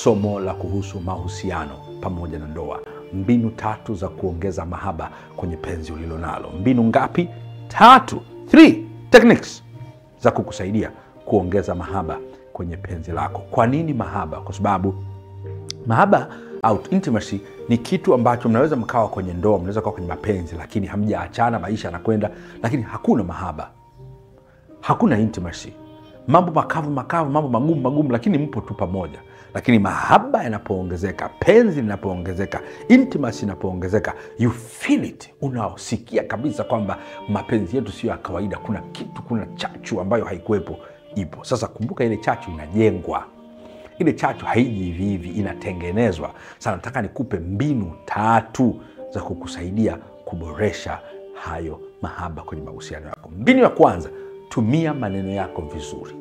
somo la kuhusu mahusiano pamoja na ndoa. Mbinu 3 za kuongeza mahaba kwenye penzi ulilonalo. Mbinu ngapi? 3. 3 techniques za kukusaidia kuongeza mahaba kwenye penzi lako. Kwa nini mahaba? Kwa sababu mahaba au intimacy ni kitu ambacho mnaweza mkawa kwenye ndoa, mnaweza kuwa kwenye mapenzi, lakini hamjaachana, maisha yanakwenda, lakini hakuna mahaba, hakuna intimacy. Mambo makavu, mambo magumu, lakini mpo tu pamoja. Lakini mahaba yanapoongezeka, penzi linapoongezeka, intimacy inapoongezeka, you feel it. Unasikia kabisa kwamba mapenzi yetu sio ya kawaida. Kuna kitu, kuna chachu ambayo haikuwepo, ipo. Sasa kumbuka, ile chachu inajengwa. Ile chachu haiji hivi hivi, inatengenezwa. Sasa nataka nikupe mbinu 3 za kukusaidia kuboresha hayo mahaba kwenye mahusiano yako. Mbinu ya kwanza, tumia maneno yako vizuri.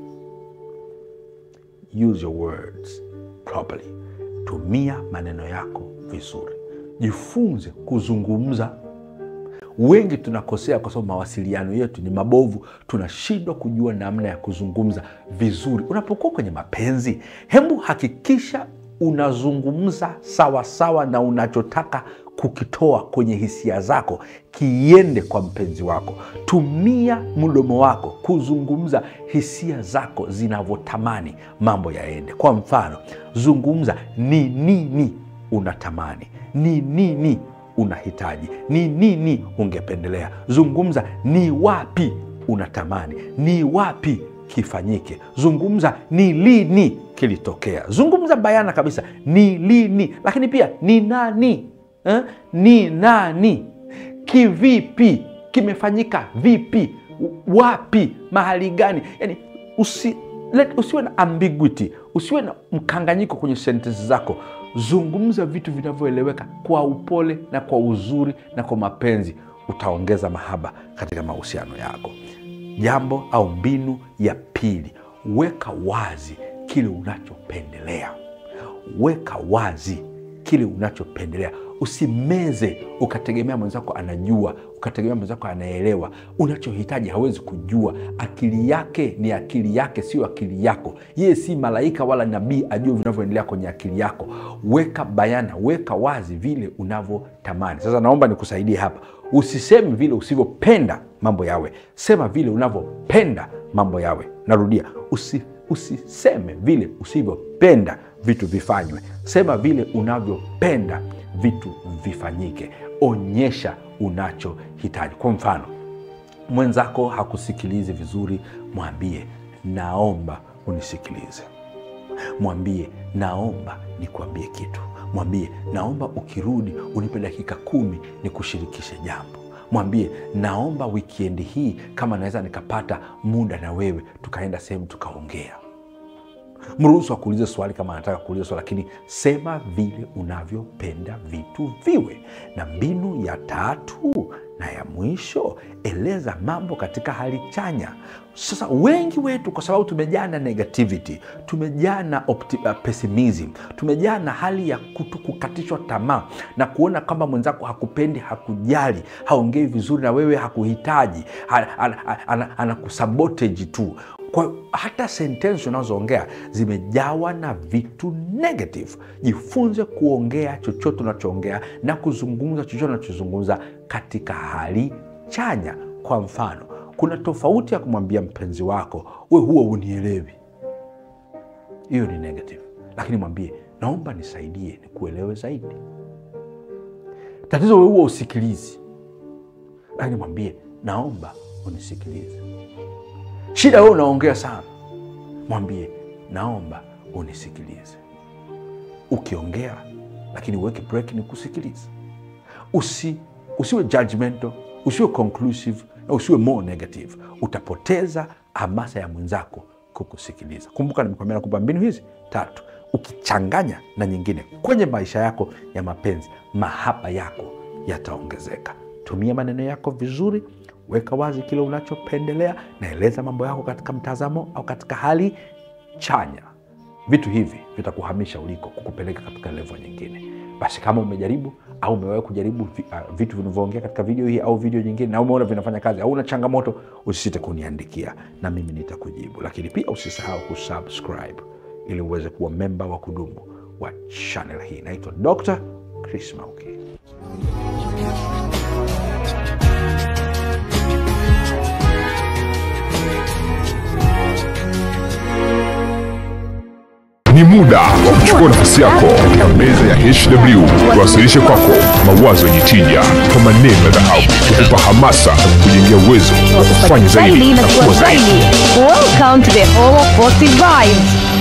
Use your words properly. Tumia maneno yako vizuri. Jifunze kuzungumza. Wengi tunakosea kwa sababu mawasiliano yetu ni mabovu. Tunashindwa kujua namna ya kuzungumza vizuri. Unapokuwa kwenye mapenzi, hebu hakikisha unazungumza sawa sawa na unachotaka kukitoa kwenye hisia zako kiende kwa mpenzi wako. Tumia mdomo wako kuzungumza hisia zako zinavyotamani mambo yaende. Kwa mfano, zungumza ni nini unatamani, ni nini unahitaji, ni nini ungependelea. Zungumza ni wapi unatamani, ni wapi kifanyike. Zungumza ni lini kilitokea. Zungumza bayana kabisa, ni lini, lakini pia ni nani. Ni nani, kivipi, kimefanyika vipi, wapi, mahali gani. Yani usiwe na ambiguity, usiwe na mkanganyiko kwenye sentensi zako. Zungumza vitu vinavyoeleweka kwa upole na kwa uzuri na kwa mapenzi. Utaongeza mahaba katika mahusiano yako. Jambo au mbinu ya pili, weka wazi kile unachopendelea. Weka wazi kile unachopendelea. Usimeze ukategemea mwenzako anajua, ukategemea mwenzako anaelewa. Unachohitaji hawezi kujua. Akili yake ni akili yake, sio akili yako. Yeye si malaika wala nabii ajue vinavyoendelea kwenye akili yako. Weka bayana, weka wazi vile unavyotamani. Sasa naomba nikusaidie hapa. Usiseme vile usivyopenda mambo yawe. Sema vile unavyopenda mambo yawe. Narudia, usiseme vile usivyopenda vitu vifanywe. Sema vile unavyopenda vitu vifanyike. Onyesha unachohitaji. Kwa mfano, mwenzako hakusikilizi vizuri, mwambie naomba unisikilize. Mwambie naomba nikuambie kitu. Mwambie naomba ukirudi unipe dakika 10 nikushirikishe jambo. Mwambie naomba wikendi hii kama naweza nikapata muda na wewe tukaenda sehemu tukaongea. Mruhusu akuulize swali kama anataka kuuliza swali, lakini sema vile unavyopenda vitu viwe. Na mbinu ya 3 na ya mwisho, eleza mambo katika hali chanya. Sasa wengi wetu, kwa sababu tumejaa na negativity, tumejaa na pessimism, tumejaa na hali ya kukatishwa tamaa na kuona kama mwenzako hakupendi, hakujali, haongei vizuri na wewe, hakuhitaji, anakusabotage tu. Kwa hata sentensi unazoongea zimejawa na vitu negative. Jifunze kuongea chochote unachoongea na kuzungumza chochote unachozungumza katika hali chanya. Kwa mfano, kuna tofauti ya kumwambia mpenzi wako, we huwa unielewi. Hiyo ni negative. Lakini mwambie naomba nisaidie nikuelewe zaidi. Tatizo we huwa usikilizi. Lakini mwambie naomba unisikilize. Shida wewe unaongea sana. Mwambie naomba unisikilize. Ukiongea lakini uweke break ni kusikiliza. Usiwe judgmental, usiwe conclusive, na usiwe more negative. Utapoteza hamasa ya mwenzako kukusikiliza. Kumbuka nimekwambia nakupa mbinu hizi 3. Ukichanganya na nyingine kwenye maisha yako ya mapenzi, mahaba yako yataongezeka. Tumia maneno yako vizuri. Weka wazi kile unachopendelea. Naeleza mambo yako katika mtazamo au katika hali chanya. Vitu hivi vitakuhamisha uliko, kukupeleka katika level nyingine. Basi kama umejaribu au umewahi kujaribu vitu vinavyoongea katika video hii au video nyingine na umeona vinafanya kazi au una changamoto, usisite kuniandikia na mimi nitakujibu. Lakini pia usisahau kusubscribe ili uweze kuwa member wa kudumu wa channel hii. Naitwa Dr. Chris Mauki. Ni muda wa kuchukua nafasi yako katika meza ya HW. Tuwasilishe kwako mawazo yenye tija kwa maneno ya dhahabu, kukupa hamasa na kukujengea uwezo wa kufanya zaidi na kuwa zaidi. Welcome to the Hall of Positive Vibes.